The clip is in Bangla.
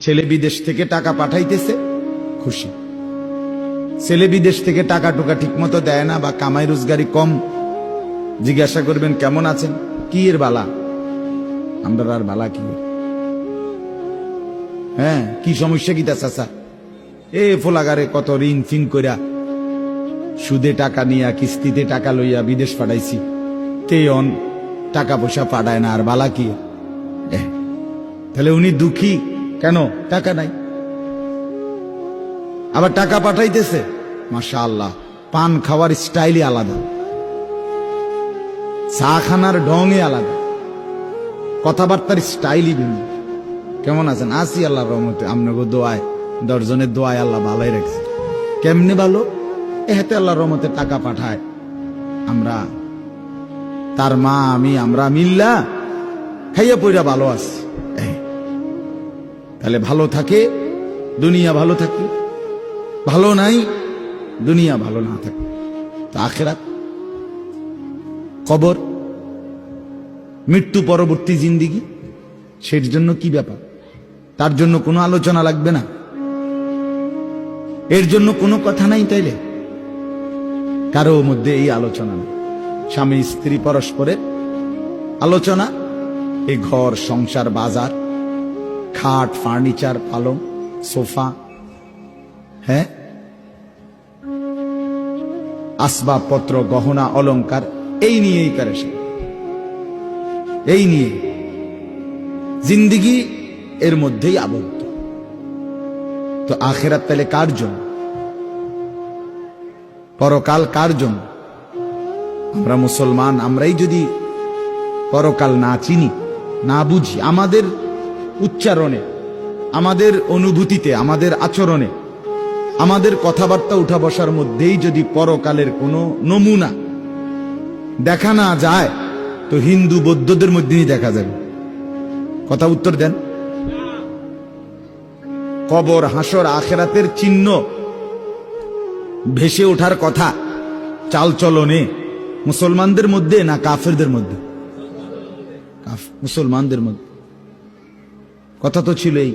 ছেলে বিদেশ থেকে টাকা পাঠাইতেছে, খুশি। ছেলে বিদেশ থেকে টাকা টুকা ঠিক মতো দেয় না বা কামাই রোজগারি কম, জিজ্ঞাসা করবেন কেমন আছেন, কি এর বালা, আমরা আর বালা কি, হ্যাঁ কি সমস্যা কি তা চাচা, এ ফোলাগারে কত ঋণ ফিন কইরা সুদে টাকা নিয়া কিস্তিতে টাকা লইয়া বিদেশ পাঠাইছি, তেয়ন টাকা পয়সা পাঠায় না, আর বালা কি। তাহলে উনি দুঃখী কেন, টাকা নাই, আবার টাকা পাঠাইতেছে, মাশাআল্লাহ পান খাওয়ার স্টাইলই আলাদা, চা খানার ঢঙে আলাদা, কথাবার্তার স্টাইলই ভিন্ন। কেমন আছেন, আসি আল্লাহর রহমতে, আপনাকে দোয়ায়, দশজনের দোয়ায় আল্লাহ ভালোই রাখছে। কেমনে ভালো, এতে আল্লাহর রহমতে টাকা পাঠায়, আমরা তার মা আমি আমরা মিল্লা খাইয়া পইরা ভালো আছি। তাহলে ভালো থাকে দুনিয়া ভালো থাকে, ভালো নাই দুনিয়া ভালো না থাকে, তো আখিরাত কবর মৃত্যু পরবর্তী জিন্দিগি, সের জন্য কি ব্যাপার, তার জন্য কোনো আলোচনা লাগবে না, এর জন্য কোনো কথা নাই। তাইলে কারো মধ্যে এই আলোচনা নেই, স্বামী স্ত্রী পরস্পরের আলোচনা, এই ঘর সংসার বাজার, খাট ফার্নিচার পালং সোফা, হ্যাঁ আসবাবপত্র গহনা অলংকার, এই নিয়েই প্যারেশান, এই নিয়ে জিন্দিগি এর মধ্যেই আবদ্ধ। তো আখিরাত তাহলে কার জন্য, পরকাল কার জন্য? আমরা মুসলমান, আমরাই যদি পরকাল না চিনি না বুঝি, আমাদের উচ্চারণে আমাদের অনুভূতিতে আমাদের আচরণে আমাদের কথাবার্তা উঠা বসার মধ্যেই যদি পরকালের কোনো নমুনা দেখা না যায়, তো হিন্দু বৌদ্ধদের মধ্যেই দেখা যাবে। কথা উত্তর দেন। কবর হাসর আখিরাতের চিহ্ন ভেসে ওঠার কথা চালচলনে মুসলমানদের মধ্যে না কাফেরদের মধ্যে? মুসলমানদের মধ্যে। কথা তো ছিল এই